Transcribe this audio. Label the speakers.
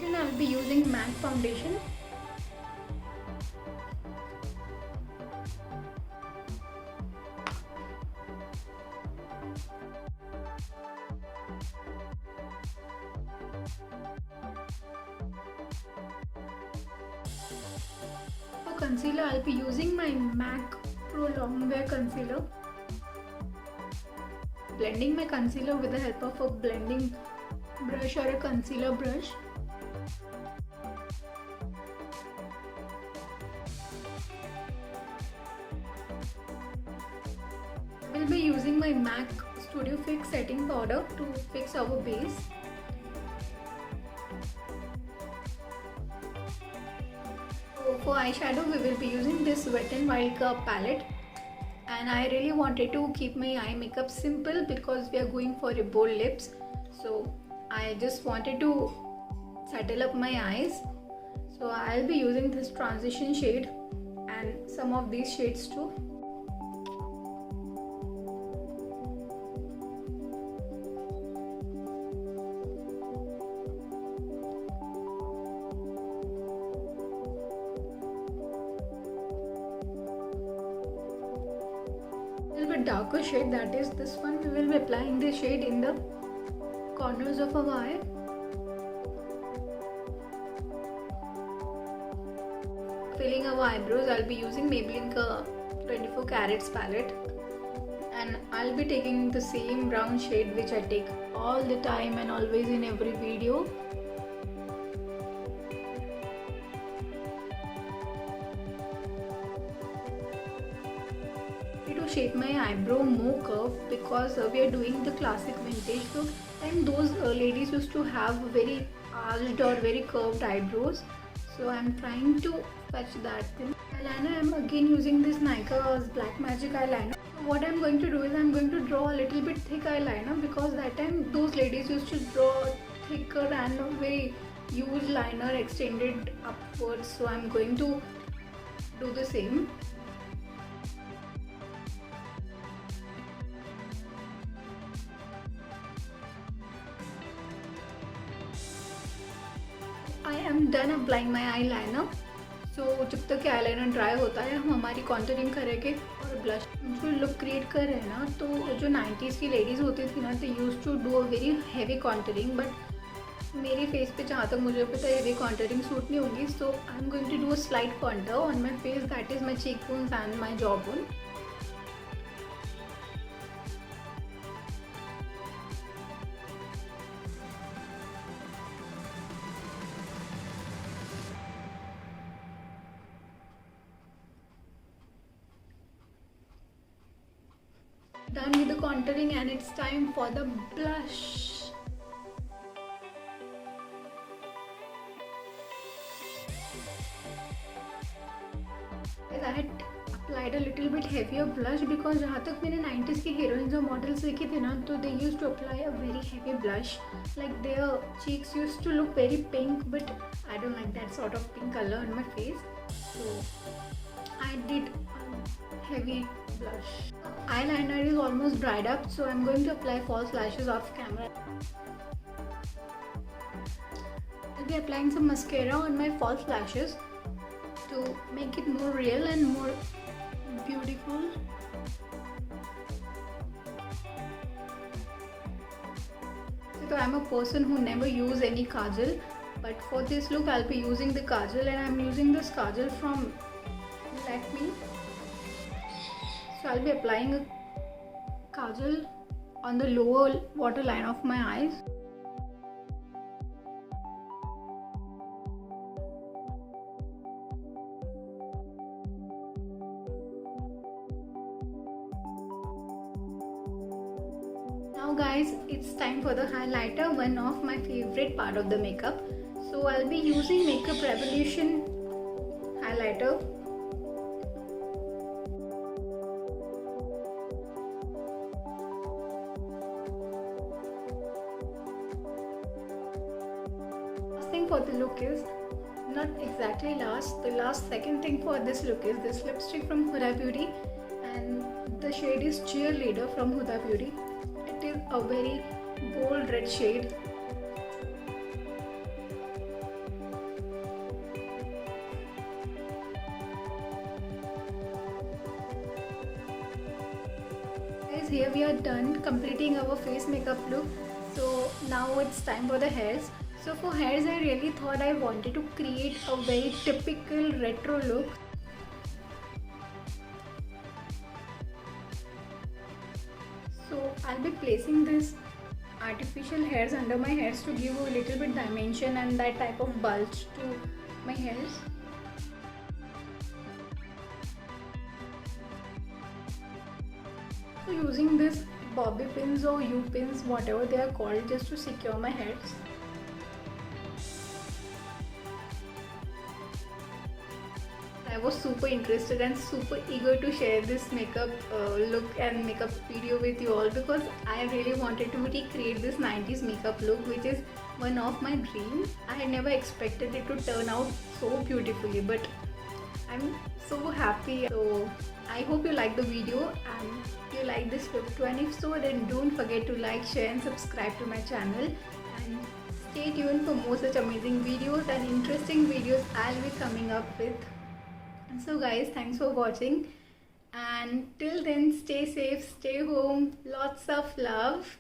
Speaker 1: I'll be using MAC foundation. For concealer, I'll be using my MAC Pro Longwear Concealer. Blending my concealer with the help of a blending brush or a concealer brush. I will be using my MAC Studio Fix setting powder to fix our base. So for eyeshadow, we will be using this Wet n Wild Curve palette. And I really wanted to keep my eye makeup simple because we are going for a bold lips. So I just wanted to settle up my eyes. So I'll be using this transition shade and some of these shades too. Little bit darker shade, that is this one. We will be applying this shade in the corners of our eye. Filling our eyebrows, I'll be using Maybelline 24 Carats palette, and I'll be taking the same brown shade which I take all the time and always in every video. To shape my eyebrow more curved because we are doing the classic vintage look, and those ladies used to have very arched or very curved eyebrows. So I'm trying to fetch that thing. Eyeliner, I'm again using this Nykaa's Black Magic eyeliner. What I'm going to do is I'm going to draw a little bit thick eyeliner because that time those ladies used to draw thicker and very huge liner extended upwards. So I'm going to do the same. I am done applying my eyeliner. So जब तक eyeliner dry होता है हम हमारी contouring करेंगे और blush जो look create कर रहे हैं ना, तो जो 90s की ladies होती थी ना, they used to do a very heavy contouring, but मेरे face पे जहाँ तक मुझे पता है heavy contouring सूट नहीं होगी. So I'm going to do a slight contour on my face, that is my cheekbones and my jawbone. Done with the contouring and it's time for the blush. I had applied a little bit heavier blush because जहाँ तक मैंने 90s की heroines और models देखी थी ना, तो they used to apply a very heavy blush. Like their cheeks used to look very pink, but I don't like that sort of pink color on my face. So I did heavy blush. Eyeliner is almost dried up, so I'm going to apply false lashes off camera. I'll be applying some mascara on my false lashes to make it more real and more beautiful. So I'm a person who never use any kajal, but for this look I'll be using the kajal, and I'm using this kajal from Lakme. So I'll be applying a kajal on the lower waterline of my eyes. Now guys, it's time for the highlighter, one of my favorite part of the makeup. So I'll be using Makeup Revolution highlighter. Thing for the look is not exactly last. The last second thing for this look is this lipstick from Huda Beauty, and the shade is Cheerleader from Huda Beauty. It is a very bold red shade. guys, here we are done completing our face makeup look. So now it's time for the hairs. So for hairs, I really thought I wanted to create a very typical retro look. So I'll be placing this artificial hairs under my hairs to give a little bit dimension and that type of bulge to my hairs. So using this bobby pins or U-pins, whatever they are called, just to secure my hairs. I was super interested and super eager to share this makeup look and makeup video with you all, because I really wanted to recreate this 90s makeup look, which is one of my dreams. I had never expected it to turn out so beautifully, but I'm so happy. So I hope you like the video and you like this look too, and if so, then don't forget to like, share and subscribe to my channel, and stay tuned for more such amazing videos and interesting videos I'll be coming up with. So guys, thanks for watching, and till then, stay safe, stay home, lots of love.